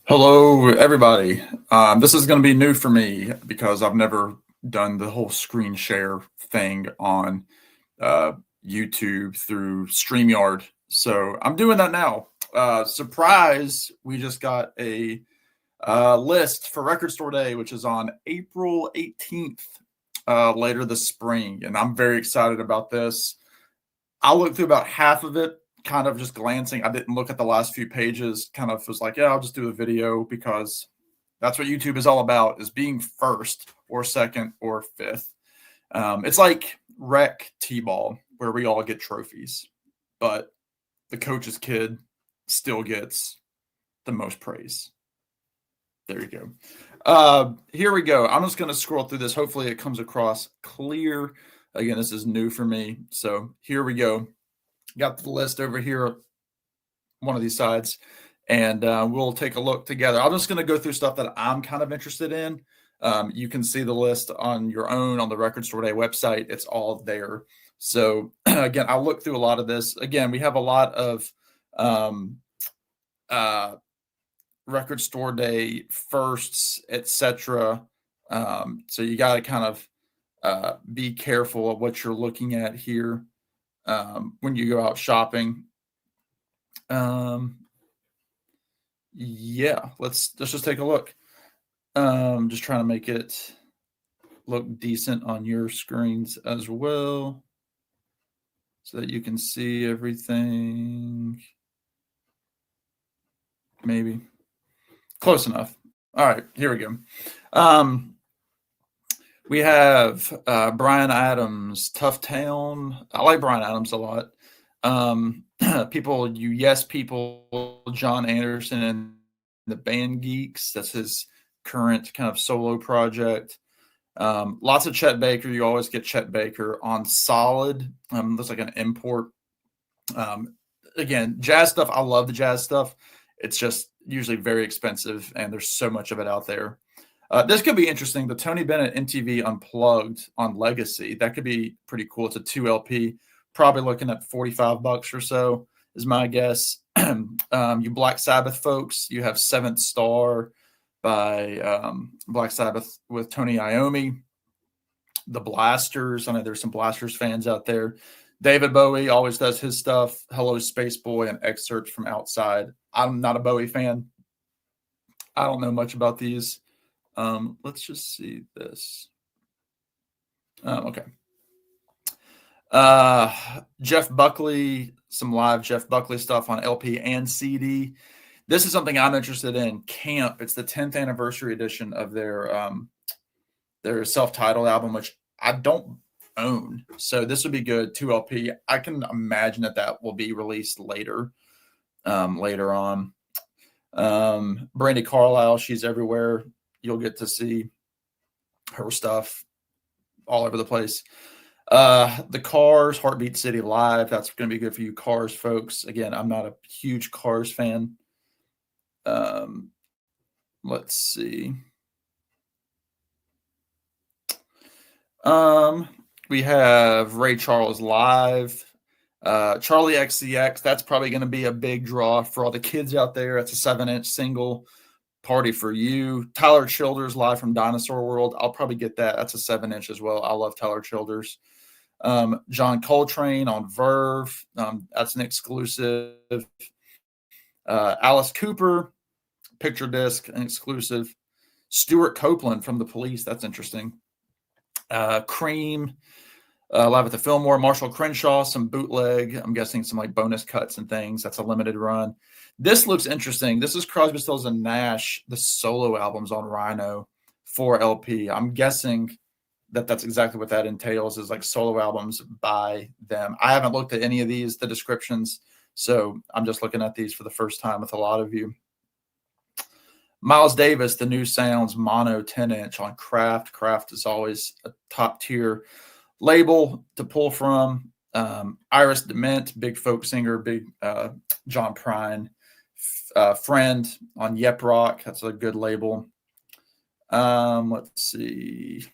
Hello, everybody. This is going to be new for me because I've never done the whole screen share thing on uh, YouTube through StreamYard. So I'm doing that now. Surprise, we just got a list for Record Store Day, which is on April 18th, later this spring. And I'm very excited about this. I looked through about half of it, kind of just glancing. I didn't look at the last few pages. Kind of was like, yeah, I'll just do a video because that's what YouTube is all about: is being first or second or fifth. It's like rec t-ball where we all get trophies, but the coach's kid still gets the most praise. There you go. Here we go. I'm just going to scroll through this. Hopefully, it comes across clear. Again, this is new for me. So here we go. Got the list over here, one of these sides, and we'll take a look together. I'm just going to go through stuff that I'm kind of interested in. You can see the list on your own on the Record Store Day website. It's all there. So again, I'll look through a lot of this. Again, we have a lot of Record Store Day firsts, etc. So you got to kind of be careful of what you're looking at here when you go out shopping. Yeah, let's just take a look. Just trying to make it look decent on your screens as well, so that you can see everything. Maybe close enough. All right, here we go. We have Bryan Adams, Tough Town. I like Bryan Adams a lot. People, John Anderson and the Band Geeks. That's his current kind of solo project. Lots of Chet Baker. You always get Chet Baker on Solid. Looks like an import. Again, jazz stuff. I love the jazz stuff. It's just usually very expensive, and there's so much of it out there. This could be interesting. The Tony Bennett MTV Unplugged on Legacy. That could be pretty cool. It's a 2 LP. Probably looking at $45 or so is my guess. You Black Sabbath folks, you have Seventh Star by Black Sabbath with Tony Iommi. The Blasters. I know there's some Blasters fans out there. David Bowie always does his stuff. Hello, Space Boy, and excerpts from Outside. I'm not a Bowie fan. I don't know much about these. Let's just see this. Okay. Jeff Buckley, some live Jeff Buckley stuff on LP and CD. This is something I'm interested in. Camp. It's the 10th anniversary edition of their self-titled album, which I don't own. So this would be good. 2 LP. I can imagine that will be released later on. Brandi Carlile, She's Everywhere. You'll get to see her stuff all over the place. The Cars, Heartbeat City Live. That's going to be good for you Cars folks. Again, I'm not a huge Cars fan. Let's see. We have Ray Charles Live. Charlie XCX. That's probably going to be a big draw for all the kids out there. It's a 7-inch single. Party for You. Tyler Childers Live from Dinosaur World. I'll probably get that. That's a 7-inch as well. I love Tyler Childers. John Coltrane on Verve. That's an exclusive. Alice Cooper, picture disc, an exclusive. Stuart Copeland from The Police. That's interesting. Cream, Live at the Fillmore. Marshall Crenshaw, some bootleg. I'm guessing some like bonus cuts and things. That's a limited run. This looks interesting. This is Crosby, Stills, and Nash, the solo albums on Rhino 4 LP. I'm guessing that's exactly what that entails, is like solo albums by them. I haven't looked at any of these, the descriptions, so I'm just looking at these for the first time with a lot of you. Miles Davis, The New Sounds mono 10-inch on Kraft. Kraft is always a top tier label to pull from. Iris DeMent, big folk singer, big John Prine friend on Yep Rock. That's a good label. Let's see.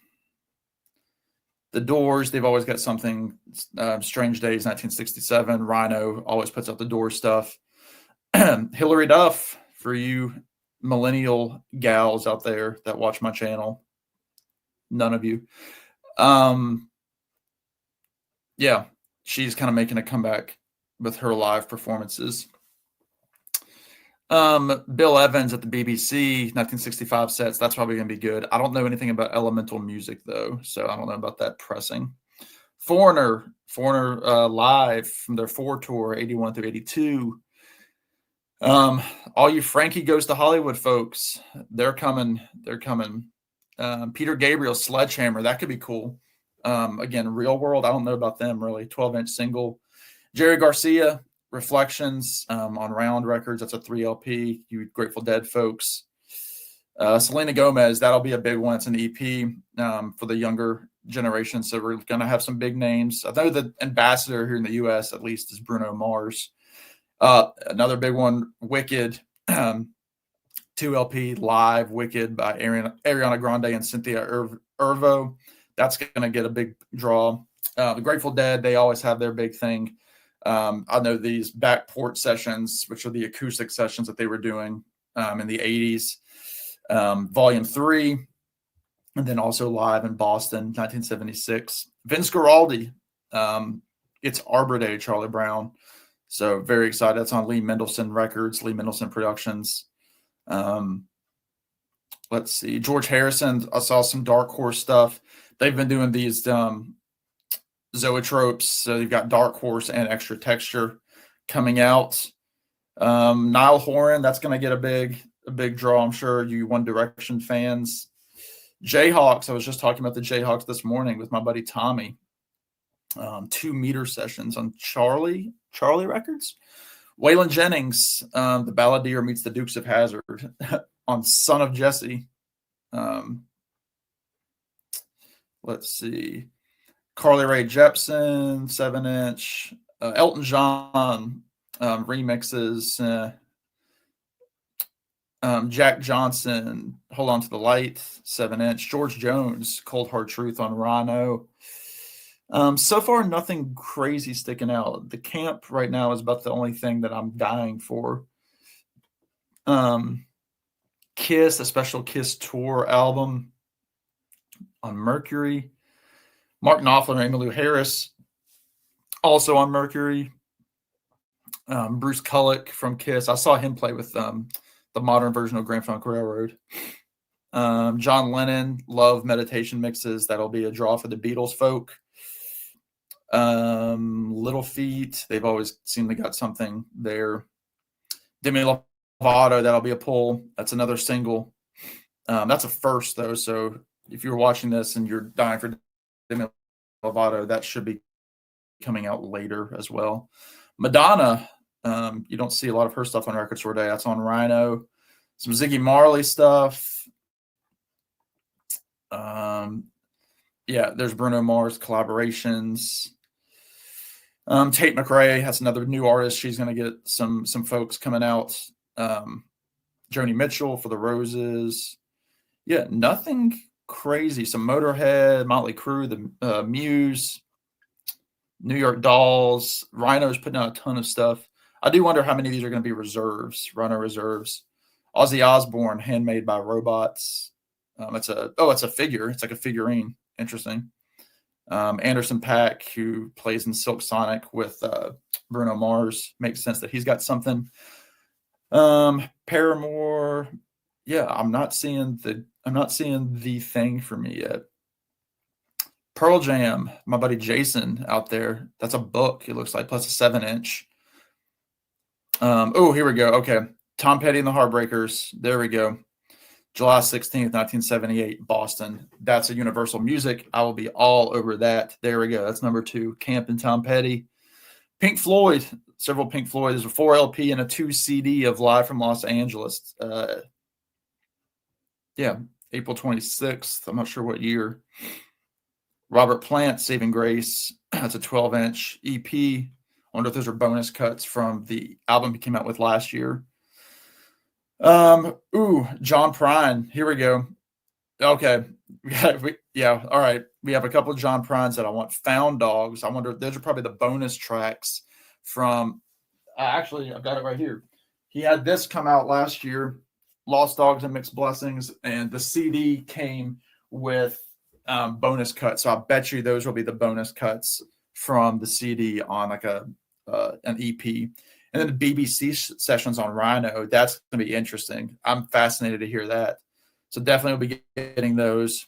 The Doors, they've always got something. Strange Days, 1967. Rhino always puts out the Doors stuff. Hillary Duff, for you millennial gals out there that watch my channel. None of you. Yeah, she's kind of making a comeback with her live performances. Bill Evans at the BBC, 1965 sets. That's probably going to be good. I don't know anything about Elemental Music, though, so I don't know about that pressing. Foreigner live from their 4 tour, 81 through 82. All you Frankie Goes to Hollywood folks, they're coming. They're coming. Peter Gabriel, Sledgehammer, that could be cool. Again, Real World, I don't know about them really. 12-inch single. Jerry Garcia, Reflections on Round Records. That's a 3 LP. You Grateful Dead folks. Selena Gomez, that'll be a big one. It's an EP for the younger generation. So we're going to have some big names. I know the ambassador here in the U.S. at least is Bruno Mars. Another big one, Wicked, 2 LP live, Wicked by Ariana Grande and Cynthia Erivo. That's going to get a big draw. The Grateful Dead, they always have their big thing. I know these Back Porch sessions, which are the acoustic sessions that they were doing in the 80s, Volume 3, and then also live in Boston, 1976. Vince Guaraldi, it's Arbor Day, Charlie Brown. So very excited. That's on Lee Mendelson Records, Lee Mendelson Productions. Let's see. George Harrison, I saw some Dark Horse stuff. They've been doing these zoetropes. So you've got Dark Horse and Extra Texture coming out. Niall Horan, that's going to get a big draw, I'm sure. You One Direction fans. Jayhawks, I was just talking about the Jayhawks this morning with my buddy Tommy. 2 meter sessions on Charlie Records. Waylon Jennings, the Balladeer meets the Dukes of Hazzard on Son of Jesse. Let's see. Carly Rae Jepsen, 7-inch. Elton John remixes. Jack Johnson, Hold On to the Light, 7-inch. George Jones, Cold Hard Truth on Rhino. So far, nothing crazy sticking out. The Camp right now is about the only thing that I'm dying for. Kiss, a special Kiss tour album on Mercury. Mark Knopfler and Emmylou Harris, also on Mercury. Bruce Kulick from Kiss. I saw him play with the modern version of Grand Funk Railroad. John Lennon, Love Meditation Mixes. That'll be a draw for the Beatles folk. Little Feat, they've always seemed to got something there. Demi Lovato, that'll be a pull. That's another single. That's a first though, so if you're watching this and you're dying for Demi Lovato, that should be coming out later as well. Madonna, you don't see a lot of her stuff on Record Store Day. That's on Rhino. Some Ziggy Marley stuff. Yeah, there's Bruno Mars collaborations. Tate McRae, that's another new artist. She's going to get some folks coming out. Joni Mitchell for the Roses. Yeah, nothing crazy. Some Motorhead, Motley Crue, the Muse, New York Dolls. Rhino's putting out a ton of stuff. I do wonder how many of these are going to be reserves, Rhino reserves. Ozzy Osbourne, Handmade by Robots. It's a figure. It's like a figurine. Interesting. Anderson .Paak, who plays in Silk Sonic with Bruno Mars. Makes sense that he's got something. Paramore. Yeah, I'm not seeing the thing for me yet. Pearl Jam, my buddy Jason out there. That's a book, it looks like, plus a 7-inch. Here we go. Okay. Tom Petty and the Heartbreakers. There we go. July 16th, 1978, Boston. That's a Universal Music. I will be all over that. There we go. That's number 2. Camp and Tom Petty. Pink Floyd. Several Pink Floyd. There's a 4 LP and a 2 CD of Live from Los Angeles. April 26th. I'm not sure what year. Robert Plant, Saving Grace. That's a 12-inch EP. I wonder if those are bonus cuts from the album he came out with last year. John Prine. Here we go. Okay. All right. We have a couple of John Prines that I want. Found Dogs. I wonder, those are probably the bonus tracks from, I've got it right here. He had this come out last year. Lost Dogs and Mixed Blessings, and the CD came with bonus cuts. So I bet you those will be the bonus cuts from the CD on like an EP. And then the BBC sessions on Rhino, that's going to be interesting. I'm fascinated to hear that. So definitely will be getting those.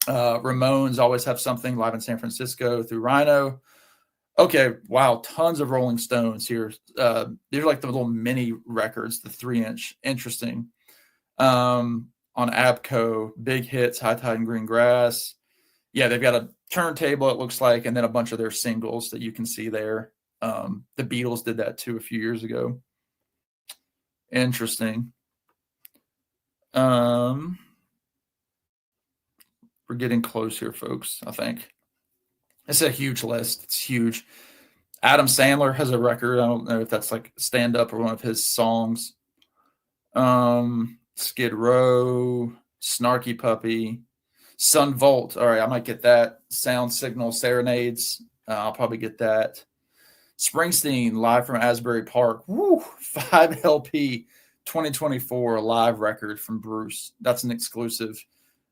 Ramones always have something live in San Francisco through Rhino. Okay, wow, tons of Rolling Stones here. These are like the little mini records, the 3-inch. Interesting. On Abco, Big Hits, High Tide and Green Grass. Yeah, they've got a turntable, it looks like, and then a bunch of their singles that you can see there. The Beatles did that too a few years ago. Interesting. We're getting close here, folks, I think. It's a huge list. It's huge. Adam Sandler has a record. I don't know if that's like Stand Up or one of his songs. Skid Row, Snarky Puppy, Sun Volt. All right, I might get that. Sound Signal Serenades. I'll probably get that. Springsteen, live from Asbury Park. Woo! 5 LP 2024 live record from Bruce. That's an exclusive.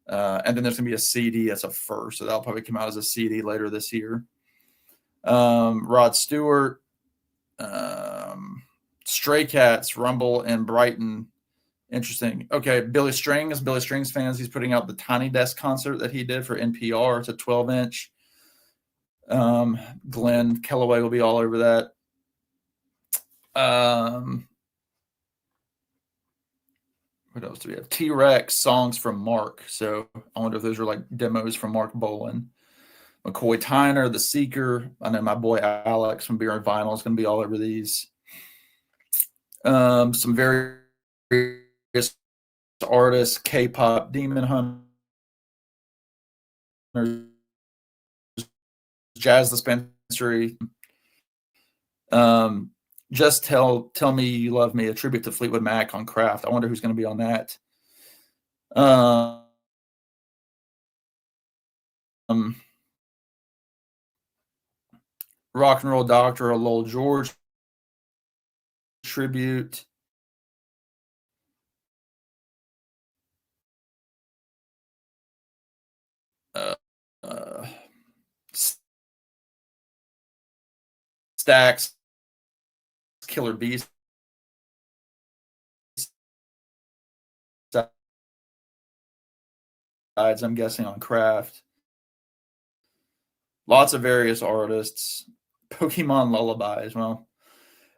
And then there's going to be a CD as a first. So that'll probably come out as a CD later this year. Rod Stewart. Stray Cats, Rumble, and Brighton. Interesting. Okay, Billy Strings fans, he's putting out the Tiny Desk concert that he did for NPR. It's a 12-inch. Glenn Kellaway will be all over that. What else do we have? T-Rex, songs from Mark. So I wonder if those are like demos from Mark Bolan. McCoy Tyner, The Seeker. I know my boy Alex from Beer and Vinyl is going to be all over these. Some various artists, K-pop, Demon Hunters, Jazz Dispensary. Just tell Me You Love Me, a tribute to Fleetwood Mac on Craft. I wonder who's going to be on that. Rock and Roll Doctor, a Lowell George tribute. Stax, Killer Beast. I'm guessing on Craft. Lots of various artists. Pokemon Lullabies. Well,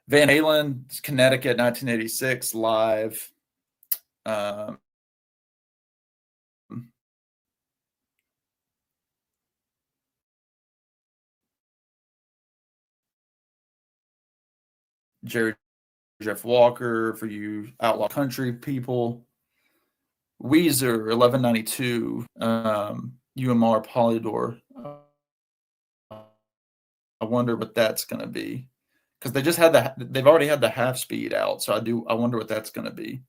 Van Halen, Connecticut, 1986, live. Jerry Jeff Walker for you outlaw country people. Weezer, 1192. UMR Polydor. I wonder what that's going to be, because they've already had the half speed out. So I wonder what that's going to be.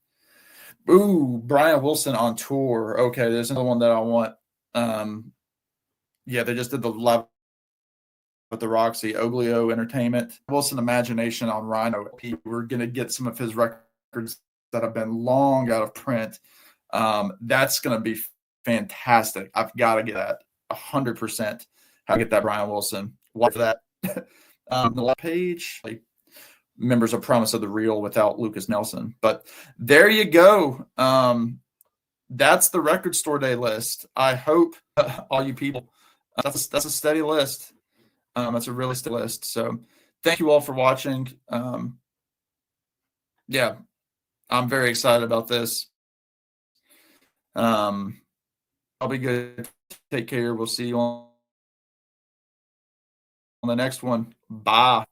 Ooh, Brian Wilson on tour. Okay, there's another one that I want. Yeah, they just did the live with the Roxy, Oglio Entertainment. Wilson Imagination on Rhino. We're going to get some of his records that have been long out of print. That's going to be fantastic. I've got to get that 100%. How to get that Brian Wilson. Watch that. The last page, like, members of Promise of the Real without Lucas Nelson. But there you go. That's the Record Store Day list. I hope all you people, that's a steady list. That's a really steady list. So thank you all for watching. Yeah, I'm very excited about this. I'll be good. Take care. We'll see you on the next one. Bye.